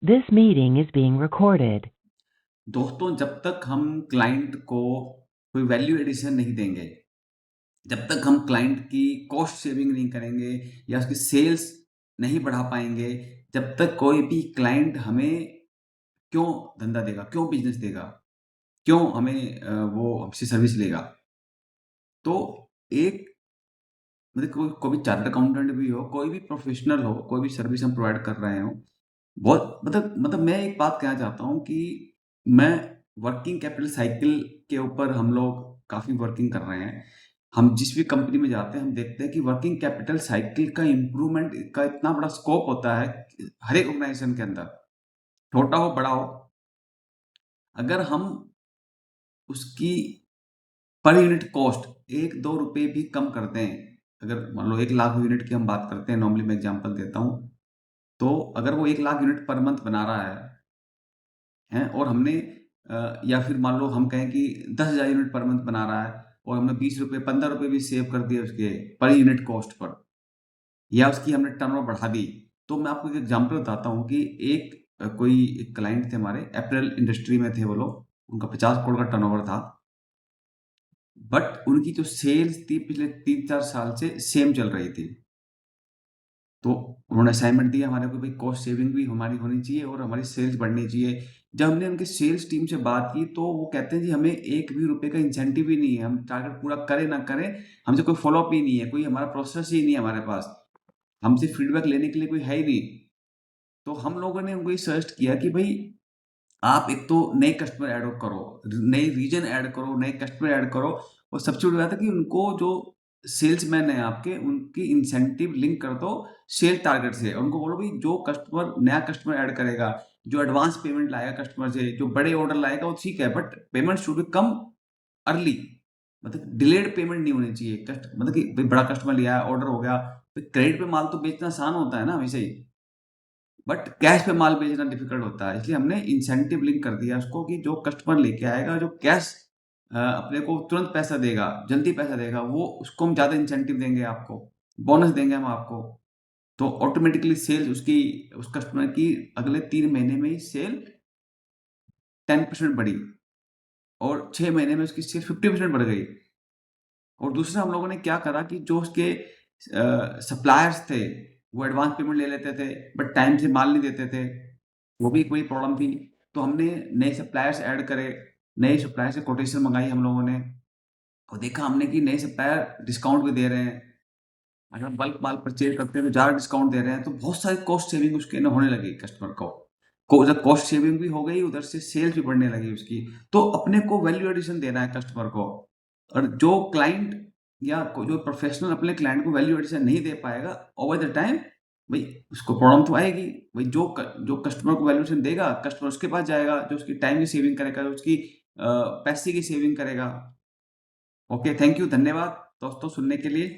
This meeting is being recorded. दोस्तों, जब तक हम क्लाइंट को कोई वैल्यू एडिशन नहीं देंगे, जब तक हम क्लाइंट की कॉस्ट सेविंग नहीं करेंगे या उसकी सेल्स नहीं बढ़ा पाएंगे, जब तक कोई भी क्लाइंट हमें क्यों धंधा देगा, क्यों बिजनेस देगा, क्यों हमें वो हमसे सर्विस लेगा। तो एक मतलब कोई भी चार्टर्ड अकाउंटेंट भी हो, कोई भी प्रोफेशनल हो, कोई भी सर्विस हम प्रोवाइड कर रहे हो, बहुत मतलब मैं एक बात कहना चाहता हूँ कि मैं वर्किंग कैपिटल साइकिल के ऊपर हम लोग काफ़ी वर्किंग कर रहे हैं। हम जिस भी कंपनी में जाते हैं, हम देखते हैं कि वर्किंग कैपिटल साइकिल का इम्प्रूवमेंट का इतना बड़ा स्कोप होता है कि हर एक ऑर्गेनाइजेशन के अंदर, छोटा हो, बड़ा हो, अगर हम उसकी पर यूनिट कॉस्ट 1-2 रुपए भी कम कर दें, अगर मान लो 1 लाख यूनिट की हम बात करते हैं, नॉर्मली मैं एग्ज़ाम्पल देता हूँ, तो अगर वो 1 लाख यूनिट पर मंथ बना रहा है और हमने या फिर मान लो हम कहें कि 10,000 यूनिट पर मंथ बना रहा है और हमने ₹20 ₹15 भी सेव कर दिए उसके पर यूनिट कॉस्ट पर, या उसकी हमने टर्नओवर बढ़ा दी। तो मैं आपको एक एग्जांपल बताता हूँ कि कोई एक क्लाइंट थे हमारे, अपैरल इंडस्ट्री में थे वो लोग, उनका 50 करोड़ का टर्नओवर था, बट उनकी जो सेल्स थी पिछले 3-4 साल से सेम चल रही थी। तो उन्होंने असाइनमेंट दिया हमारे को, भाई कॉस्ट सेविंग भी हमारी होनी चाहिए और हमारी सेल्स बढ़नी चाहिए। जब हमने उनके सेल्स टीम से बात की तो वो कहते हैं जी हमें एक भी रुपए का इंसेंटिव ही नहीं है, हम टारगेट पूरा करें ना करें, हमसे कोई फॉलोअप ही नहीं है, कोई हमारा प्रोसेस ही नहीं है हमारे पास, हमसे फीडबैक लेने के लिए कोई है ही नहीं। तो हम लोगों ने उनको ये सजेस्ट किया कि भाई आप एक तो नए कस्टमर ऐड करो, नए रीजन ऐड करो, नए कस्टमर ऐड करो, और सबसे बड़ी बात है कि उनको जो सेल्समैन है आपके, उनकी इंसेंटिव लिंक कर दो सेल टारगेट से। और उनको बोलो भाई जो कस्टमर नया कस्टमर ऐड करेगा, जो एडवांस पेमेंट लाएगा कस्टमर से, जो बड़े ऑर्डर लाएगा वो ठीक है, but payment should be come early, मतलब डिलेड पेमेंट नहीं होनी चाहिए। मतलब कि भाई बड़ा कस्टमर लिया, ऑर्डर हो गया, क्रेडिट पे माल तो बेचना आसान होता है ना वैसे ही, बट कैश पे माल बेचना डिफिकल्ट होता है। इसलिए हमने इंसेंटिव लिंक कर दिया उसको कि जो कस्टमर लेके आएगा, जो कैश अपने को तुरंत पैसा देगा, जल्दी पैसा देगा, वो उसको हम ज़्यादा इंसेंटिव देंगे, आपको बोनस देंगे हम आपको। तो ऑटोमेटिकली सेल उसकी, उस कस्टमर की अगले 3 महीने में ही सेल 10% बढ़ी और 6 महीने में उसकी सेल 50% बढ़ गई। और दूसरा हम लोगों ने क्या करा कि जो उसके सप्लायर्स थे, वो एडवांस पेमेंट ले लेते थे बट टाइम से माल नहीं देते थे, वो भी कोई प्रॉब्लम थी। तो हमने नए सप्लायर्स ऐड करे, नए सप्लायर से कोटेशन मंगाई हम लोगों ने, और देखा हमने कि नए सप्लायर डिस्काउंट भी दे रहे हैं। अगर हम बल्क माल परचेज करते हैं तो ज़्यादा डिस्काउंट दे रहे हैं, तो बहुत सारी कॉस्ट सेविंग उसके ना होने लगी कस्टमर को जब कॉस्ट सेविंग भी हो गई, उधर से सेल्स भी बढ़ने लगी उसकी। तो अपने को वैल्यू एडिशन देना है कस्टमर को, और जो क्लाइंट या जो प्रोफेशनल अपने क्लाइंट को वैल्यू एडिशन नहीं दे पाएगा ओवर द टाइम, भाई उसको प्रॉब्लम तो आएगी। भाई जो कस्टमर को वैल्यू एडिशन देगा, कस्टमर उसके पास जाएगा, जो उसकी टाइम की सेविंग करेगा, जो उसकी पैसे की सेविंग करेगा। ओके, थैंक यू, धन्यवाद दोस्तों सुनने के लिए।